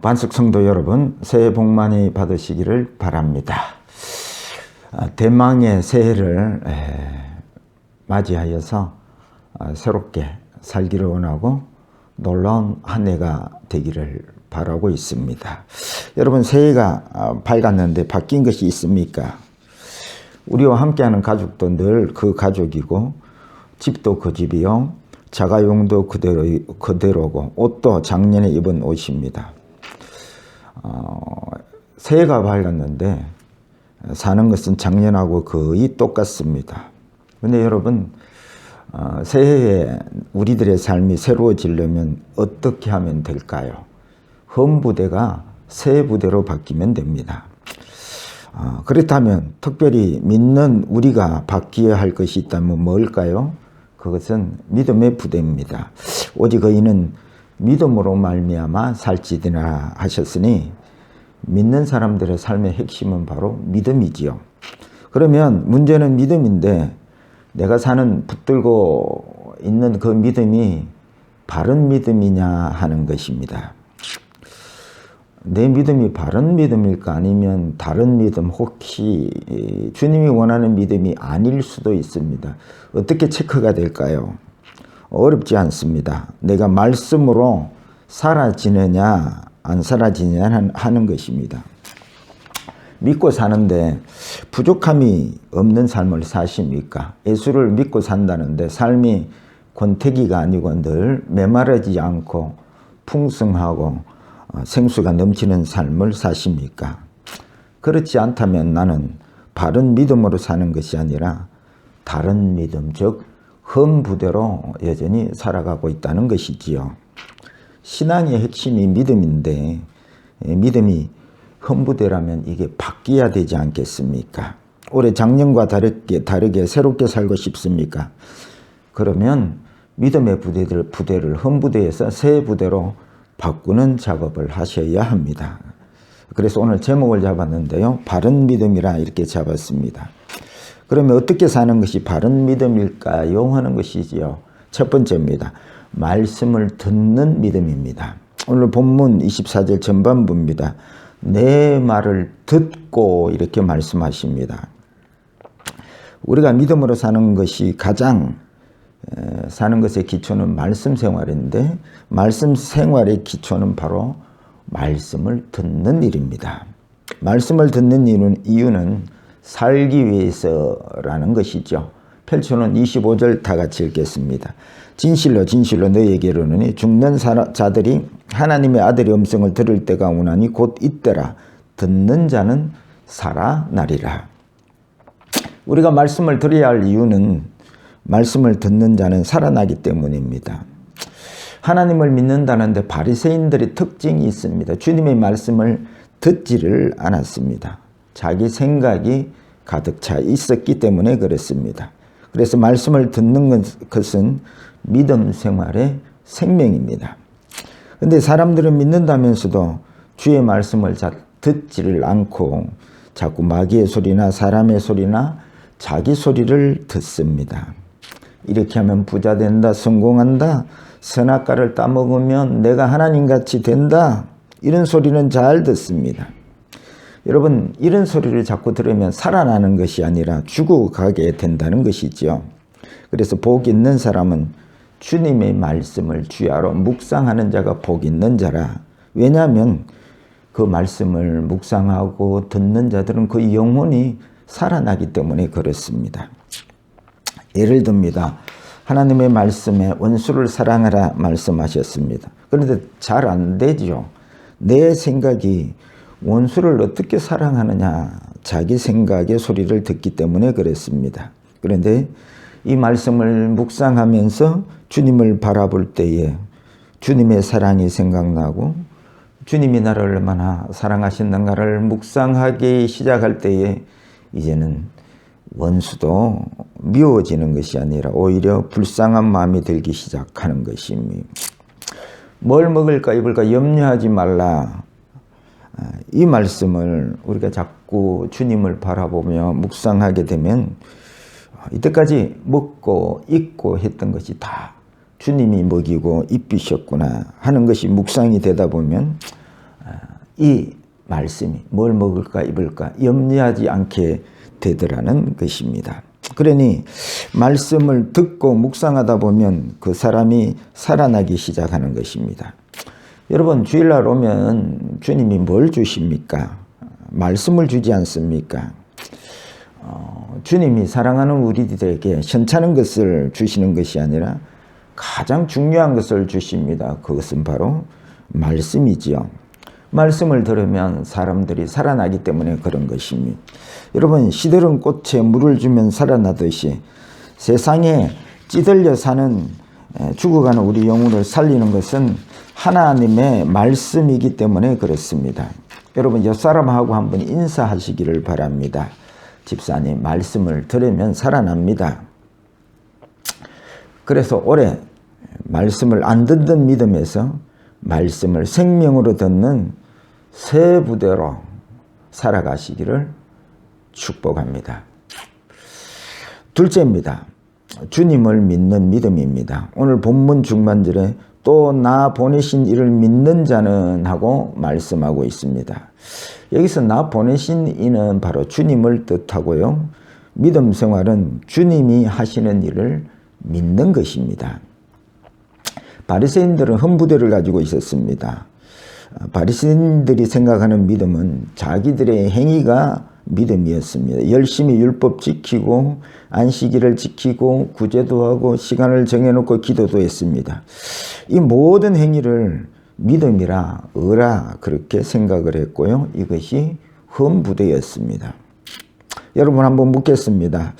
반석 성도 여러분, 새해 복 많이 받으시기를 바랍니다. 대망의 새해를 맞이하여서 새롭게 살기를 원하고 놀라운 한 해가 되기를 바라고 있습니다. 여러분, 새해가 밝았는데 바뀐 것이 있습니까? 우리와 함께하는 가족도 늘 그 가족이고, 집도 그 집이요, 자가용도 그대로고, 옷도 작년에 입은 옷입니다. 새해가 밝았는데 사는 것은 작년하고 거의 똑같습니다. 근데 여러분, 새해에 우리들의 삶이 새로워지려면 어떻게 하면 될까요? 헌부대가 새 부대로 바뀌면 됩니다. 그렇다면 특별히 믿는 우리가 바뀌어야 할 것이 있다면 뭘까요? 그것은 믿음의 부대입니다. 오직 의인은 믿음으로 말미암아 살지니라 하셨으니, 믿는 사람들의 삶의 핵심은 바로 믿음이지요. 그러면 문제는 믿음인데, 내가 사는 붙들고 있는 그 믿음이 바른 믿음이냐 하는 것입니다. 내 믿음이 바른 믿음일까, 아니면 다른 믿음, 혹시 주님이 원하는 믿음이 아닐 수도 있습니다. 어떻게 체크가 될까요? 어렵지 않습니다. 내가 말씀으로 사라지느냐 안 사라지느냐 하는 것입니다. 믿고 사는데 부족함이 없는 삶을 사십니까? 예수를 믿고 산다는데 삶이 권태기가 아니고 늘 메마르지 않고 풍성하고 생수가 넘치는 삶을 사십니까? 그렇지 않다면 나는 바른 믿음으로 사는 것이 아니라 다른 믿음, 즉 헌부대로 여전히 살아가고 있다는 것이지요. 신앙의 핵심이 믿음인데, 믿음이 헌부대라면 이게 바뀌어야 되지 않겠습니까? 올해 작년과 다르게 새롭게 살고 싶습니까? 그러면 믿음의 부대를 헌부대에서 새 부대로 바꾸는 작업을 하셔야 합니다. 그래서 오늘 제목을 잡았는데요, 바른 믿음이라 이렇게 잡았습니다. 그러면 어떻게 사는 것이 바른 믿음일까요? 하는 것이지요. 첫 번째입니다. 말씀을 듣는 믿음입니다. 오늘 본문 24절 전반부입니다. 내 말을 듣고 이렇게 말씀하십니다. 우리가 믿음으로 사는 것이 가장 사는 것의 기초는 말씀 생활인데, 말씀 생활의 기초는 바로 말씀을 듣는 일입니다. 말씀을 듣는 이유는 살기 위해서라는 것이죠. 펼쳐놓은 25절 다 같이 읽겠습니다. 진실로 진실로 너희에게 이르노니 죽는 자들이 하나님의 아들의 음성을 들을 때가 오나니 곧 이때라. 듣는 자는 살아나리라. 우리가 말씀을 들어야 할 이유는 말씀을 듣는 자는 살아나기 때문입니다. 하나님을 믿는다는데 바리새인들의 특징이 있습니다. 주님의 말씀을 듣지를 않았습니다. 자기 생각이 가득 차 있었기 때문에 그렇습니다. 그래서 말씀을 듣는 것은 믿음 생활의 생명입니다. 그런데 사람들은 믿는다면서도 주의 말씀을 잘 듣지를 않고 자꾸 마귀의 소리나 사람의 소리나 자기 소리를 듣습니다. 이렇게 하면 부자 된다, 성공한다, 선악과를 따먹으면 내가 하나님같이 된다, 이런 소리는 잘 듣습니다. 여러분, 이런 소리를 자꾸 들으면 살아나는 것이 아니라 죽어가게 된다는 것이죠. 그래서 복 있는 사람은 주님의 말씀을 주야로 묵상하는 자가 복 있는 자라. 왜냐하면 그 말씀을 묵상하고 듣는 자들은 그 영혼이 살아나기 때문에 그렇습니다. 예를 듭니다. 하나님의 말씀에 원수를 사랑하라 말씀하셨습니다. 그런데 잘 안 되죠. 내 생각이 원수를 어떻게 사랑하느냐, 자기 생각의 소리를 듣기 때문에 그랬습니다. 그런데 이 말씀을 묵상하면서 주님을 바라볼 때에 주님의 사랑이 생각나고, 주님이 나를 얼마나 사랑하시는가를 묵상하기 시작할 때에 이제는 원수도 미워지는 것이 아니라 오히려 불쌍한 마음이 들기 시작하는 것입니다. 뭘 먹을까 입을까 염려하지 말라. 이 말씀을 우리가 자꾸 주님을 바라보며 묵상하게 되면 이때까지 먹고 입고 했던 것이 다 주님이 먹이고 입히셨구나 하는 것이 묵상이 되다 보면 이 말씀이 뭘 먹을까 입을까 염려하지 않게 되더라는 것입니다. 그러니 말씀을 듣고 묵상하다 보면 그 사람이 살아나기 시작하는 것입니다. 여러분, 주일날 오면 주님이 뭘 주십니까? 말씀을 주지 않습니까? 주님이 사랑하는 우리들에게 현찮은 것을 주시는 것이 아니라 가장 중요한 것을 주십니다. 그것은 바로 말씀이지요. 말씀을 들으면 사람들이 살아나기 때문에 그런 것입니다. 여러분, 시들은 꽃에 물을 주면 살아나듯이 세상에 찌들려 사는 죽어가는 우리 영혼을 살리는 것은 하나님의 말씀이기 때문에 그렇습니다. 여러분, 옆사람하고 한번 인사하시기를 바랍니다. 집사님, 말씀을 들으면 살아납니다. 그래서 올해 말씀을 안 듣는 믿음에서 말씀을 생명으로 듣는 새 부대로 살아가시기를 축복합니다. 둘째입니다. 주님을 믿는 믿음입니다. 오늘 본문 중반절에 또 나 보내신 이를 믿는 자는 하고 말씀하고 있습니다. 여기서 나 보내신 이는 바로 주님을 뜻하고요. 믿음 생활은 주님이 하시는 일을 믿는 것입니다. 바리새인들은 흠부대를 가지고 있었습니다. 바리새인들이 생각하는 믿음은 자기들의 행위가 믿음이었습니다. 열심히 율법 지키고 안식일을 지키고 구제도 하고 시간을 정해놓고 기도도 했습니다. 이 모든 행위를 믿음이라 그렇게 생각을 했고요. 이것이 흠부대였습니다. 여러분, 한번 묻겠습니다.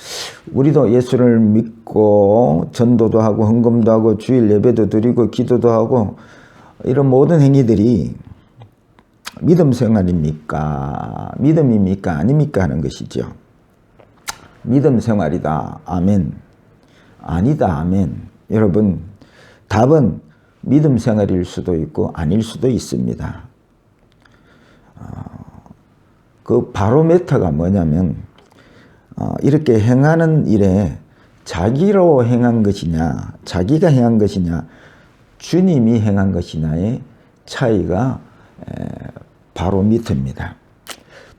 우리도 예수를 믿고 전도도 하고 헌금도 하고 주일 예배도 드리고 기도도 하고 이런 모든 행위들이 믿음 생활입니까? 믿음입니까? 아닙니까? 하는 것이죠. 믿음 생활이다. 아멘. 아니다. 아멘. 여러분, 답은 믿음 생활일 수도 있고 아닐 수도 있습니다. 그 바로메터가 뭐냐면 이렇게 행하는 일에 자기로 행한 것이냐, 자기가 행한 것이냐, 주님이 행한 것이냐의 차이가 바로미터입니다.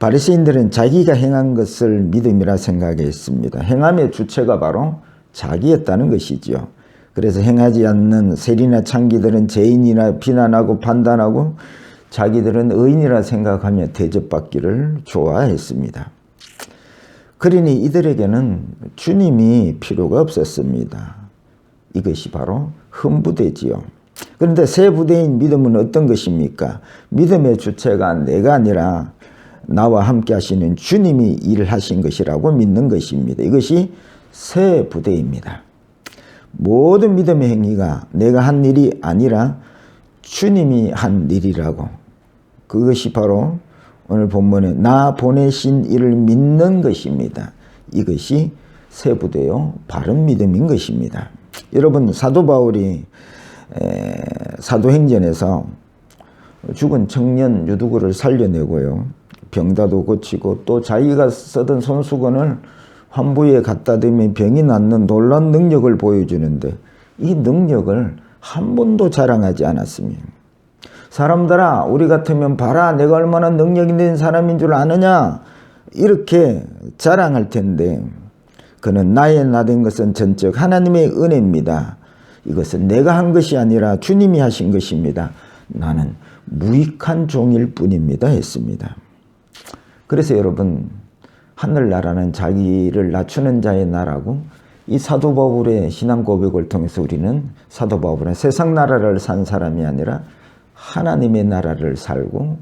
바리새인들은 자기가 행한 것을 믿음이라 생각했습니다. 행함의 주체가 바로 자기였다는 것이지요. 그래서 행하지 않는 세리나 창기들은 죄인이라 비난하고 판단하고 자기들은 의인이라 생각하며 대접받기를 좋아했습니다. 그러니 이들에게는 주님이 필요가 없었습니다. 이것이 바로 흠부대지요. 그런데 새 부대인 믿음은 어떤 것입니까? 믿음의 주체가 내가 아니라 나와 함께 하시는 주님이 일을 하신 것이라고 믿는 것입니다. 이것이 새 부대입니다. 모든 믿음의 행위가 내가 한 일이 아니라 주님이 한 일이라고, 그것이 바로 오늘 본문에 나 보내신 이를 믿는 것입니다. 이것이 새 부대요 바른 믿음인 것입니다. 여러분, 사도 바울이 사도행전에서 죽은 청년 유두구를 살려내고요, 병다도 고치고 또 자기가 쓰던 손수건을 환부에 갖다 대면 병이 낫는 놀라운 능력을 보여주는데 이 능력을 한 번도 자랑하지 않았습니다. 사람들아, 우리 같으면 봐라, 내가 얼마나 능력 있는 사람인 줄 아느냐, 이렇게 자랑할 텐데 그는 나의 나된 것은 전적 하나님의 은혜입니다. 이것은 내가 한 것이 아니라 주님이 하신 것입니다. 나는 무익한 종일 뿐입니다 했습니다. 그래서 여러분, 하늘나라는 자기를 낮추는 자의 나라고, 이 사도 바울의 신앙 고백을 통해서 우리는 사도 바울은 세상 나라를 산 사람이 아니라 하나님의 나라를 살고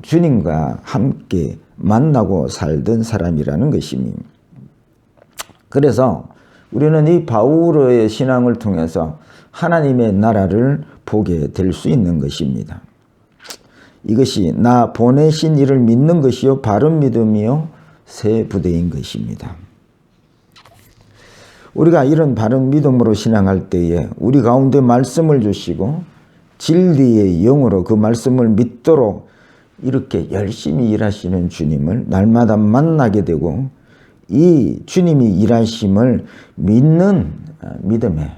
주님과 함께 만나고 살던 사람이라는 것입니다. 그래서 우리는 이 바울의 신앙을 통해서 하나님의 나라를 보게 될 수 있는 것입니다. 이것이 나 보내신 이를 믿는 것이요 바른 믿음이요 새 부대인 것입니다. 우리가 이런 바른 믿음으로 신앙할 때에 우리 가운데 말씀을 주시고 진리의 영으로 그 말씀을 믿도록 이렇게 열심히 일하시는 주님을 날마다 만나게 되고 이 주님이 일하심을 믿는 믿음의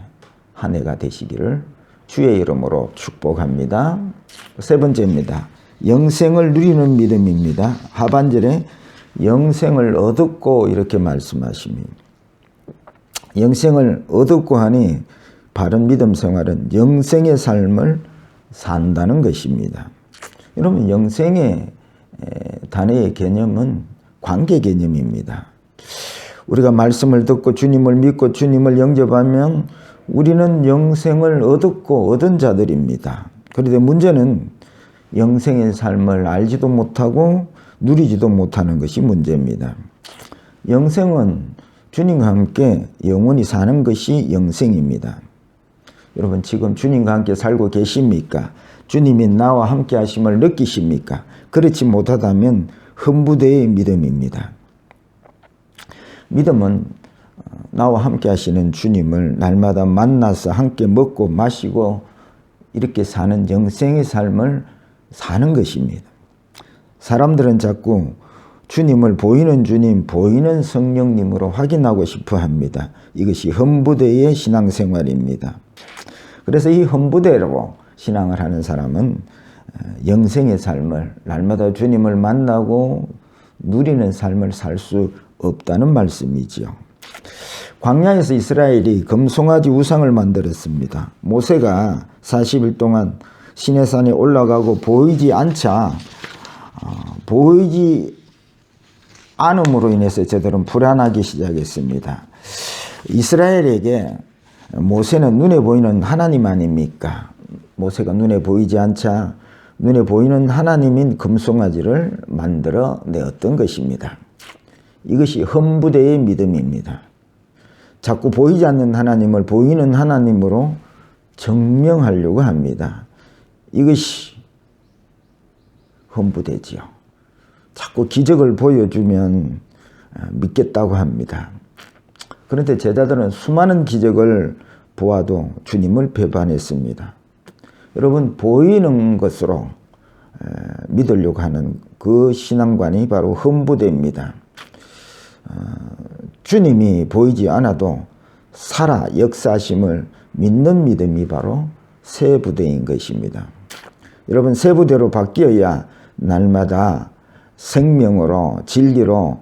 한 해가 되시기를 주의 이름으로 축복합니다. 세 번째입니다. 영생을 누리는 믿음입니다. 하반절에 영생을 얻었고 이렇게 말씀하십니다. 영생을 얻었고 하니 바른 믿음 생활은 영생의 삶을 산다는 것입니다. 여러분, 영생의 단어의 개념은 관계 개념입니다. 우리가 말씀을 듣고 주님을 믿고 주님을 영접하면 우리는 영생을 얻었고 얻은 자들입니다. 그런데 문제는 영생의 삶을 알지도 못하고 누리지도 못하는 것이 문제입니다. 영생은 주님과 함께 영원히 사는 것이 영생입니다. 여러분, 지금 주님과 함께 살고 계십니까? 주님이 나와 함께 하심을 느끼십니까? 그렇지 못하다면 흠부대의 믿음입니다. 믿음은 나와 함께 하시는 주님을 날마다 만나서 함께 먹고 마시고 이렇게 사는 영생의 삶을 사는 것입니다. 사람들은 자꾸 주님을 보이는 주님, 보이는 성령님으로 확인하고 싶어 합니다. 이것이 흠부대의 신앙생활입니다. 그래서 이 흠부대로 신앙을 하는 사람은 영생의 삶을 날마다 주님을 만나고 누리는 삶을 살 수 없다는 말씀이지요. 광야에서 이스라엘이 금송아지 우상을 만들었습니다. 모세가 40일 동안 시내산에 올라가고 보이지 않음으로 인해서 저들은 불안하기 시작했습니다. 이스라엘에게 모세는 눈에 보이는 하나님 아닙니까? 모세가 눈에 보이지 않자 눈에 보이는 하나님인 금송아지를 만들어 내었던 것입니다. 이것이 흠부대의 믿음입니다. 자꾸 보이지 않는 하나님을 보이는 하나님으로 증명하려고 합니다. 이것이 흠부대지요. 자꾸 기적을 보여주면 믿겠다고 합니다. 그런데 제자들은 수많은 기적을 보아도 주님을 배반했습니다. 여러분, 보이는 것으로 믿으려고 하는 그 신앙관이 바로 흠부대입니다. 주님이 보이지 않아도 살아 역사하심을 믿는 믿음이 바로 세부대인 것입니다. 여러분, 세부대로 바뀌어야 날마다 생명으로 진리로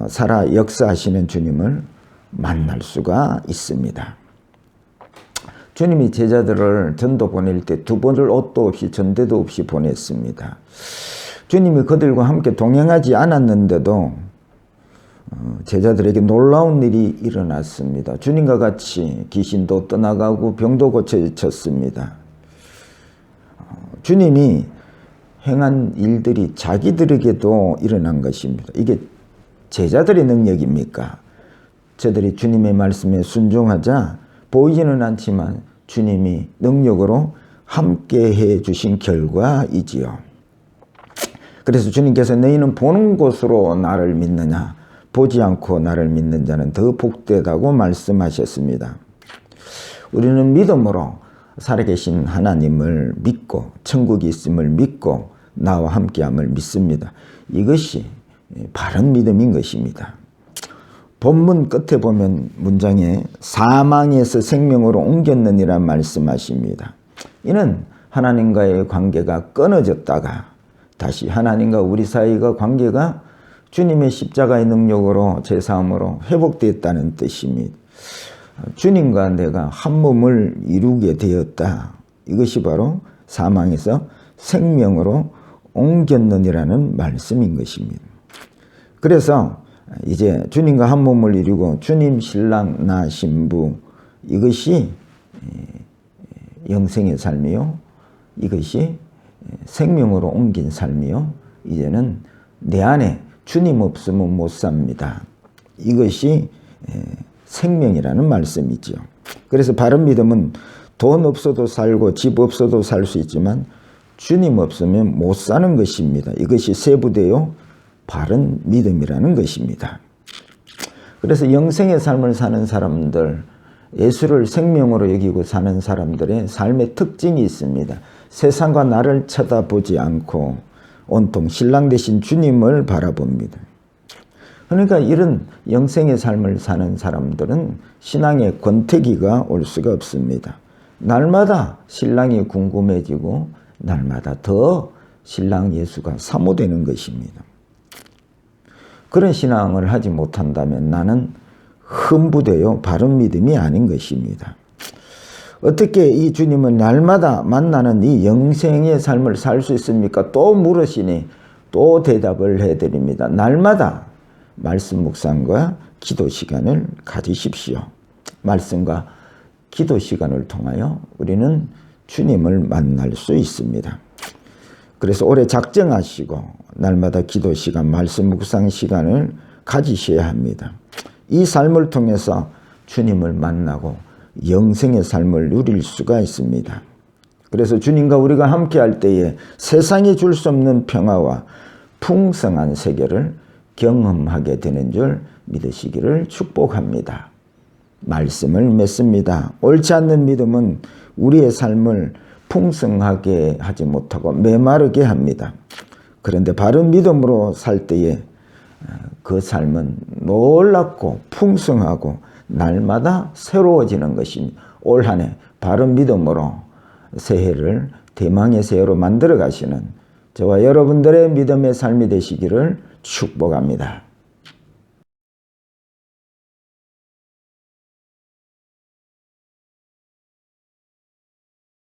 살아 역사하시는 주님을 만날 수가 있습니다. 주님이 제자들을 전도 보낼 때 두 번을 옷도 없이 전대도 없이 보냈습니다. 주님이 그들과 함께 동행하지 않았는데도 제자들에게 놀라운 일이 일어났습니다. 주님과 같이 귀신도 떠나가고 병도 고쳐졌습니다. 주님이 행한 일들이 자기들에게도 일어난 것입니다. 이게 제자들의 능력입니까? 저들이 주님의 말씀에 순종하자 보이지는 않지만 주님이 능력으로 함께 해 주신 결과이지요. 그래서 주님께서 너희는 보는 것으로 나를 믿느냐, 보지 않고 나를 믿는 자는 더 복되다고 말씀하셨습니다. 우리는 믿음으로 살아계신 하나님을 믿고 천국이 있음을 믿고 나와 함께함을 믿습니다. 이것이 바른 믿음인 것입니다. 본문 끝에 보면 문장에 사망에서 생명으로 옮겼느니라 말씀하십니다. 이는 하나님과의 관계가 끊어졌다가 다시 하나님과 우리 사이가 관계가 주님의 십자가의 능력으로 제사함으로 회복되었다는 뜻입니다. 주님과 내가 한 몸을 이루게 되었다. 이것이 바로 사망에서 생명으로 옮겼느니라는 말씀인 것입니다. 그래서 이제 주님과 한 몸을 이루고 주님 신랑 나 신부, 이것이 영생의 삶이요, 이것이 생명으로 옮긴 삶이요, 이제는 내 안에 주님 없으면 못 삽니다. 이것이 생명이라는 말씀이죠. 그래서 바른 믿음은 돈 없어도 살고 집 없어도 살 수 있지만 주님 없으면 못 사는 것입니다. 이것이 세부되어 바른 믿음이라는 것입니다. 그래서 영생의 삶을 사는 사람들, 예수를 생명으로 여기고 사는 사람들의 삶의 특징이 있습니다. 세상과 나를 쳐다보지 않고 온통 신랑 되신 주님을 바라봅니다. 그러니까 이런 영생의 삶을 사는 사람들은 신앙의 권태기가 올 수가 없습니다. 날마다 신랑이 궁금해지고 날마다 더 신랑 예수가 사모되는 것입니다. 그런 신앙을 하지 못한다면 나는 흠부되어 바른 믿음이 아닌 것입니다. 어떻게 이 주님을 날마다 만나는 이 영생의 삶을 살 수 있습니까? 또 물으시니 또 대답을 해드립니다. 날마다 말씀 묵상과 기도 시간을 가지십시오. 말씀과 기도 시간을 통하여 우리는 주님을 만날 수 있습니다. 그래서 올해 작정하시고 날마다 기도 시간, 말씀 묵상 시간을 가지셔야 합니다. 이 삶을 통해서 주님을 만나고 영생의 삶을 누릴 수가 있습니다. 그래서 주님과 우리가 함께할 때에 세상이 줄 수 없는 평화와 풍성한 세계를 경험하게 되는 줄 믿으시기를 축복합니다. 말씀을 맺습니다. 옳지 않는 믿음은 우리의 삶을 풍성하게 하지 못하고 메마르게 합니다. 그런데 바른 믿음으로 살 때에 그 삶은 놀랍고 풍성하고 날마다 새로워지는 것입니다. 올 한 해 바른 믿음으로 새해를 대망의 새해로 만들어 가시는 저와 여러분들의 믿음의 삶이 되시기를 축복합니다.